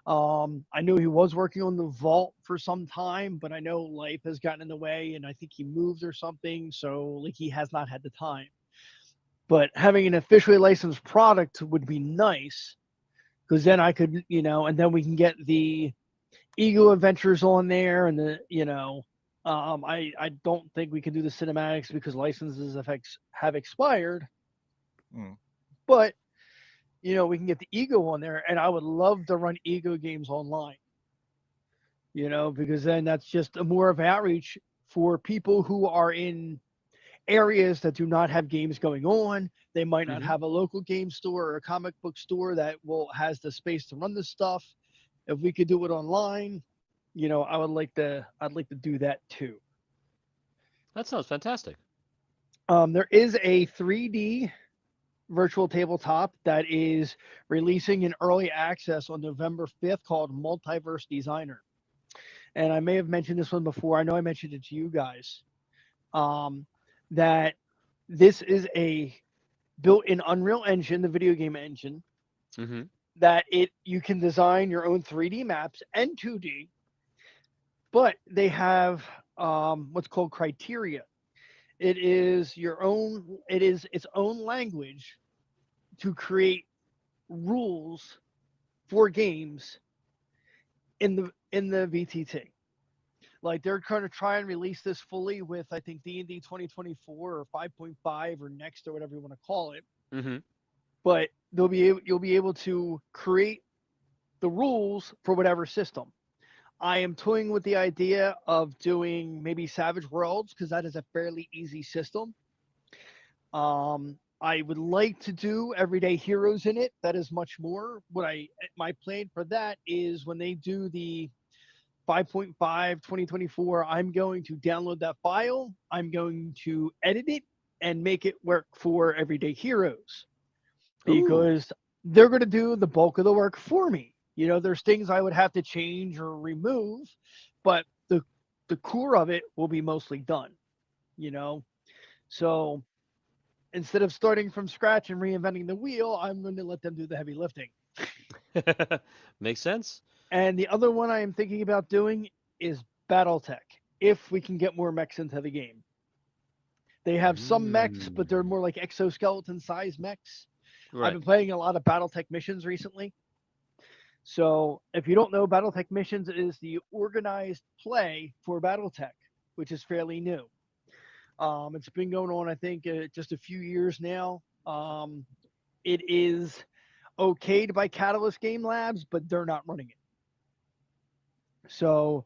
I know he was working on the vault for some time, but I know life has gotten in the way, and I think he moved or something. So, like, he has not had the time. But having an officially licensed product would be nice, because then I could, you know, and then we can get the Ego Adventures on there, and the, you know, I don't think we can do the cinematics because licenses have expired. But, you know, we can get the Ego on there, and I would love to run Ego games online. You know, because then that's just a more of outreach for people who are in areas that do not have games going on. They might not have a local game store or a comic book store that has the space to run this stuff. If we could do it online, you know, I'd like to do that too. That sounds fantastic. There is a 3D virtual tabletop that is releasing in early access on November 5th called Multiverse Designer. And I may have mentioned this one before. I know I mentioned it to you guys. That this is a built-in Unreal Engine, the video game engine, that you can design your own 3D maps and 2D, but they have what's called criteria. It is its own language to create rules for games in the VTT. Like, they're going to try and release this fully with, I think, D&D 2024 or 5.5 or next or whatever you want to call it. But you'll be able to create the rules for whatever system. I am toying with the idea of doing maybe Savage Worlds, because that is a fairly easy system. I would like to do Everyday Heroes in it. That is much more. My plan for that is when they do the 5.5 2024, I'm going to download that file. I'm going to edit it and make it work for Everyday Heroes. Ooh. because they're going to do the bulk of the work for me. You know, there's things I would have to change or remove, but the core of it will be mostly done. You know, so instead of starting from scratch and reinventing the wheel, I'm going to let them do the heavy lifting. Makes sense. And the other one I am thinking about doing is BattleTech, if we can get more mechs into the game. They have some mechs, but they're more like exoskeleton size mechs. I've Right. been playing a lot of BattleTech missions recently. So if you don't know, BattleTech missions is the organized play for BattleTech, which is fairly new. It's been going on, I think, just a few years now. It is okayed by Catalyst Game Labs, but they're not running it. So,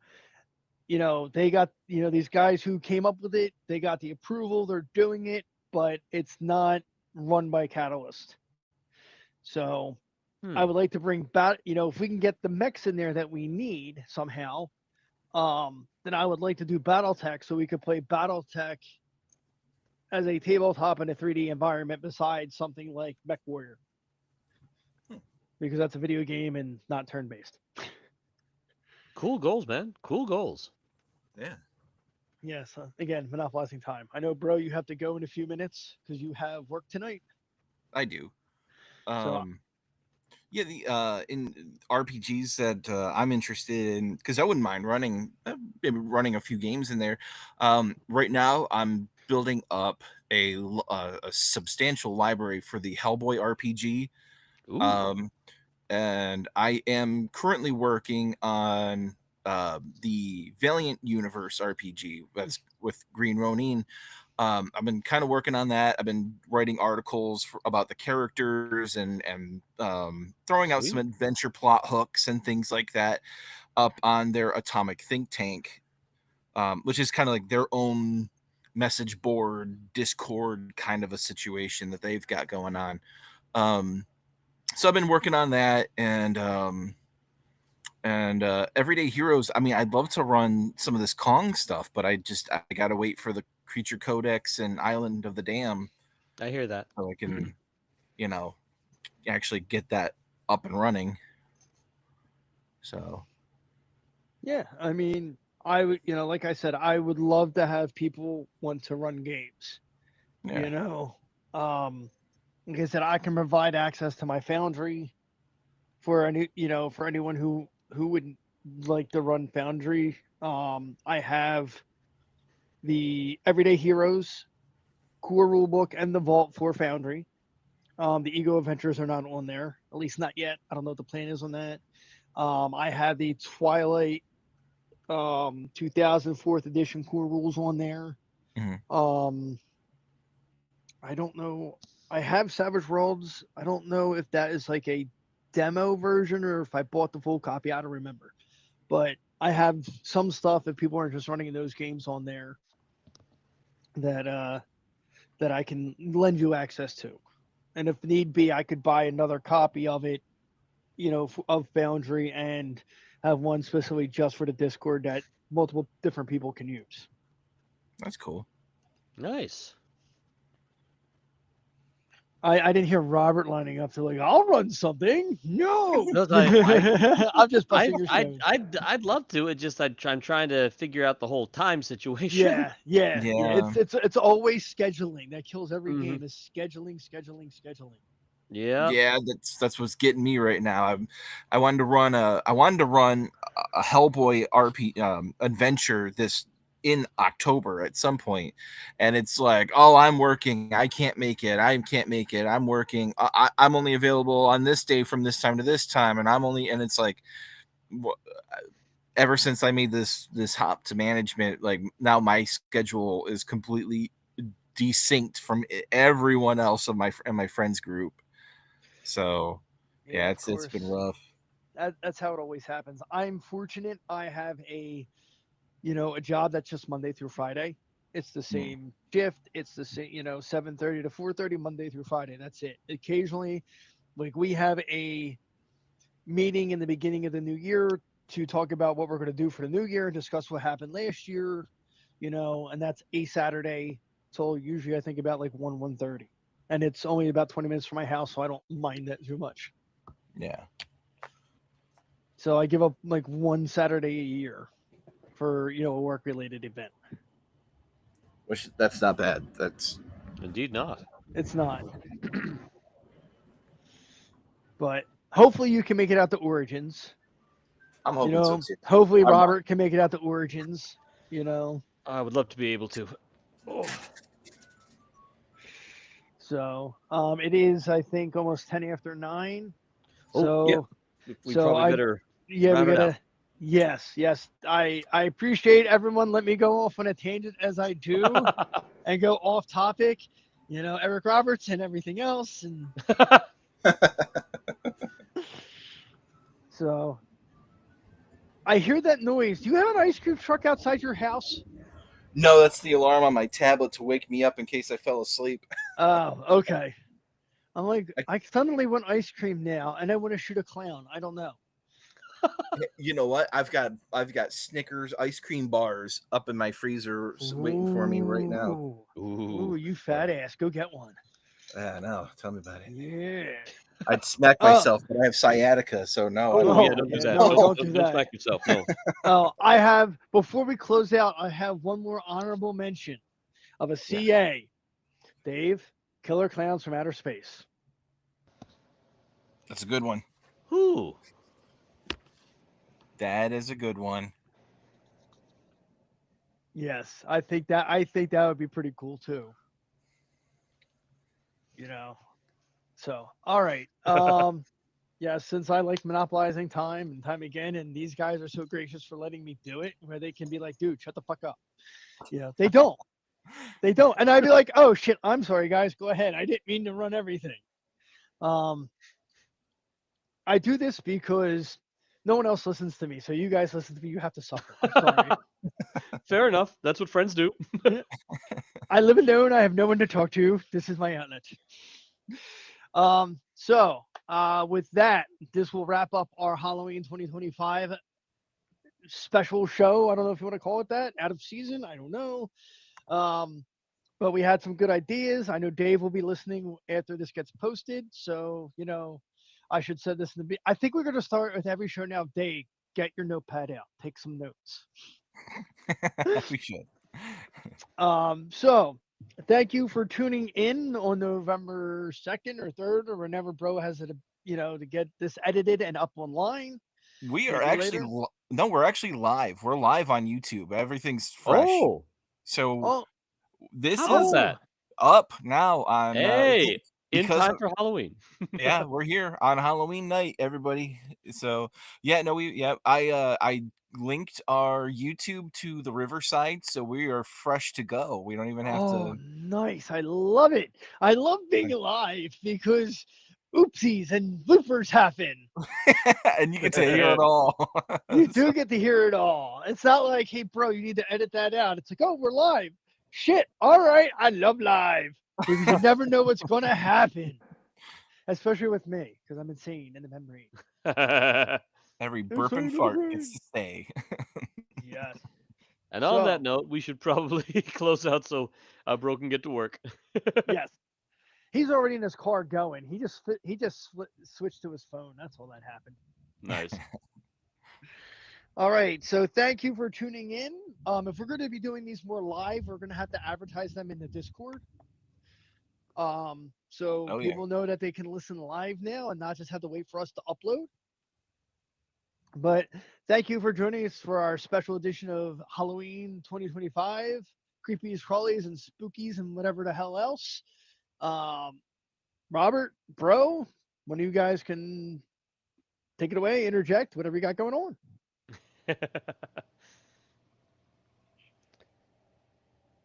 you know, they got, you know, these guys who came up with it, they got the approval, they're doing it, but it's not run by Catalyst. So, I Hmm. would like to bring back, you know, if we can get the mechs in there that we need somehow, then I would like to do BattleTech so we could play BattleTech as a tabletop in a 3D environment besides something like Mech Warrior, because that's a video game and not turn based. Cool goals, man. Cool goals. Yeah, Yes, again, monopolizing time. I know, bro, you have to go in a few minutes because you have work tonight. I do. So, Um, yeah, the in RPGs that I'm interested in, because I wouldn't mind running maybe running a few games in there. Right now, I'm building up a substantial library for the Hellboy RPG. Ooh. Um, and I am currently working on the Valiant Universe RPG. That's with Green Ronin. I've been kind of working on that. I've been writing articles about the characters and throwing out some Sweet. adventure plot hooks and things like that up on their Atomic Think Tank, which is kind of like their own message board, Discord kind of a situation that they've got going on. Um, so I've been working on that and Everyday Heroes. I mean, I'd love to run some of this Kong stuff, but I gotta wait for the Creature Codex and Island of the Dam I hear that. so I can, you know, actually get that up and running. So yeah, I mean, I would, you know, like I said, I would love to have people want to run games. yeah, You know, um, like I said, I can provide access to my Foundry for any, you know, for anyone who would like to run Foundry. I have the Everyday Heroes core rulebook and the Vault for Foundry. The Ego Adventures are not on there, at least not yet. I don't know what the plan is on that. I have the Twilight 2004th edition core rules on there. mhm. Um, I don't know. I have Savage Worlds. I don't know if that is like a demo version or if I bought the full copy. I don't remember. But I have some stuff if people are just running those games on there that that I can lend you access to. And if need be, I could buy another copy of it, you know, of Foundry and have one specifically just for the Discord that multiple different people can use. That's cool. Nice. I didn't hear Robert lining up to like, I'll run something. No, No, I'm just I, busting your I, show. I'd love to. It just I'm trying to figure out the whole time situation. Yeah. Yeah, It's always scheduling that kills every Hmm. game. Is scheduling. Yep. yeah. That's what's getting me right now. I wanted to run a Hellboy RP adventure this in October at some point, and it's like, oh, I'm working, I can't make it, I can't make it, I'm working, I'm only available on this day from this time to this time, and it's like, ever since I made this hop to management, like now my schedule is completely desynced from everyone else of my friends group. So Yeah, yeah, of it's been course. rough. That's how it always happens. I'm fortunate. I have a job that's just Monday through Friday. It's the Mm. same shift. It's the same, 7:30 to 4:30 Monday through Friday. That's it. Occasionally, like we have a meeting in the beginning of the new year to talk about what we're going to do for the new year and discuss what happened last year, and that's a Saturday till usually I think about like 1:30. and it's only about 20 minutes from my house, so I don't mind that too much. Yeah. So I give up like one Saturday a year for a work-related event. Which that's not bad. That's Indeed not. It's not, but hopefully you can make it out to Origins. I'm hoping so too. Hopefully I'm- Robert can make it out to Origins. I would love to be able to. So it is, I think, almost 10 after 9. Oh, So yeah. We So probably I- better. yeah, round we it gotta. out. Yes. I appreciate everyone. Let me go off on a tangent as I do and go off topic. Eric Roberts and everything else, and so I hear that noise. Do you have an ice cream truck outside your house? No, that's the alarm on my tablet to wake me up in case I fell asleep. Oh, okay. I'm like, I suddenly want ice cream now, and I want to shoot a clown. I don't know. You know what? I've got Snickers ice cream bars up in my freezer waiting for me right now. Ooh, you fat ass. Go get one. Yeah, no, tell me about it. Yeah. I'd smack myself, but I have sciatica, so no. I Oh, don't. yeah, don't do yeah, that. no, Don't, don't don't, do don't that. smack yourself. No. I have, before we close out, I have one more honorable mention of a CA. Dave, Killer Clowns from Outer Space. That's a good one. Ooh. That is a good one. Yes, I think that would be pretty cool too. So all right. Yeah, since I like monopolizing time and time again, and these guys are so gracious for letting me do it, where they can be like, dude, shut the fuck up. They don't. And I'd be like, oh shit, I'm sorry guys, go ahead. I didn't mean to run everything. I do this because no one else listens to me. So you guys listen to me, you have to suffer. I'm sorry. Fair enough. That's what friends do. I live alone. I have no one to talk to. This is my outlet. So with that, this will wrap up our Halloween 2025 special show. I don't know if you want to call it that. Out of season. I don't know. But we had some good ideas. I know Dave will be listening after this gets posted. So, I should say this in the I think we're going to start with every show now. Dave, get your notepad out. Take some notes. We should. So thank you for tuning in on November 2nd or 3rd or whenever Bro has it, to get this edited and up online. We are Maybe actually later? no, we're actually live. We're live on YouTube. Everything's fresh. Oh, So Oh, this how is about that? up now on Hey, in because time of- for Halloween. yeah, we're here on Halloween night, everybody. So I linked our YouTube to the Riverside, so we are fresh to go. We don't even have oh, nice. I love it. I love being live because oopsies and bloopers happen. to and you get to hear it all. You do get to hear it all. It's not like, hey, bro, you need to edit that out. It's like, oh, we're live. Shit. All right. I love live because you never know what's going to happen, especially with me because I'm insane in the memory. Every burp and fart gets to stay. Yes. And on that So- note, we should probably close out so Bro can get to work. Yes. He's already in his car going. He just switched to his phone. That's all that happened. Nice. All right. So thank you for tuning in. If we're going to be doing these more live, we're going to have to advertise them in the Discord. So Oh, yeah. people know that they can listen live now and not just have to wait for us to upload. But thank you for joining us for our special edition of Halloween 2025, creepies, crawlies, and spookies, and whatever the hell else. Robert, Bro, one of you guys can take it away, interject, whatever you got going on.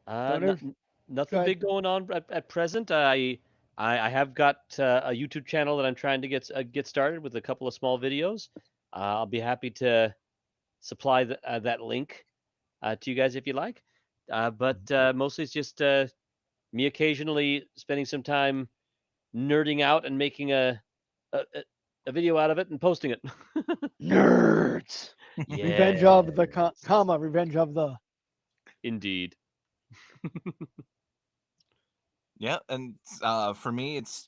Don't Nothing ahead. big going on at present. I have got a YouTube channel that I'm trying to get started with a couple of small videos. I'll be happy to supply that link to you guys if you like. But mostly it's just me occasionally spending some time nerding out and making a video out of it and posting it. Nerds. Yeah, Revenge of the comma, revenge of the. indeed. Yeah, and for me, it's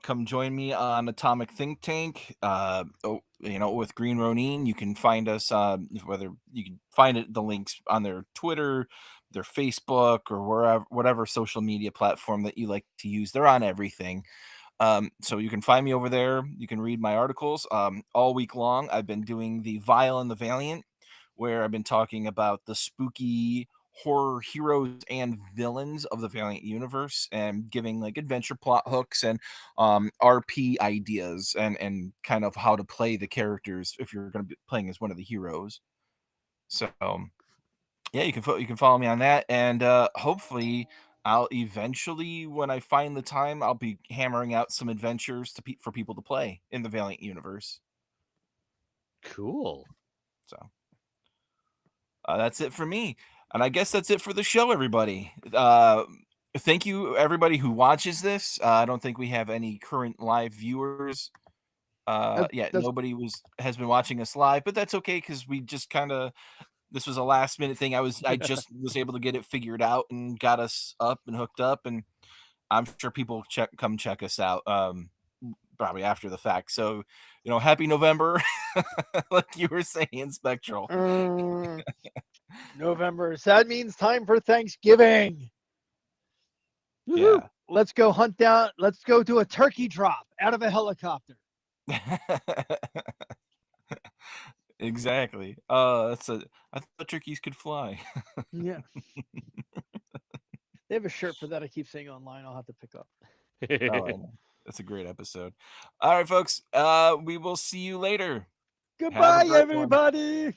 come join me on Atomic Think Tank. With Green Ronin, you can find us. Whether you can find the links on their Twitter, their Facebook, or wherever, whatever social media platform that you like to use. They're on everything. So you can find me over there. You can read my articles. All week long, I've been doing the Vile and the Valiant, where I've been talking about the spooky horror heroes and villains of the Valiant universe and giving like adventure plot hooks and RP ideas and kind of how to play the characters if you're going to be playing as one of the heroes. So yeah, you can follow me on that, and hopefully I'll eventually, when I find the time, I'll be hammering out some adventures for people to play in the Valiant universe. Cool. So that's it for me, and I guess that's it for the show, everybody. Thank you, everybody who watches this. I don't think we have any current live viewers. That's Nobody has been watching us live, but that's okay because we just kind of this was a last minute thing. I just was able to get it figured out and got us up and hooked up, and I'm sure people come check us out probably after the fact. So, happy November, like you were saying, Spectral. November. So that means time for Thanksgiving. Woohoo. Yeah. Let's go hunt down. Let's go do a turkey drop out of a helicopter. Exactly. I thought turkeys could fly. Yeah. They have a shirt for that I keep seeing online. I'll have to pick up. Oh, I know. That's a great episode. All right, folks. We will see you later. Goodbye, great one. everybody. Good.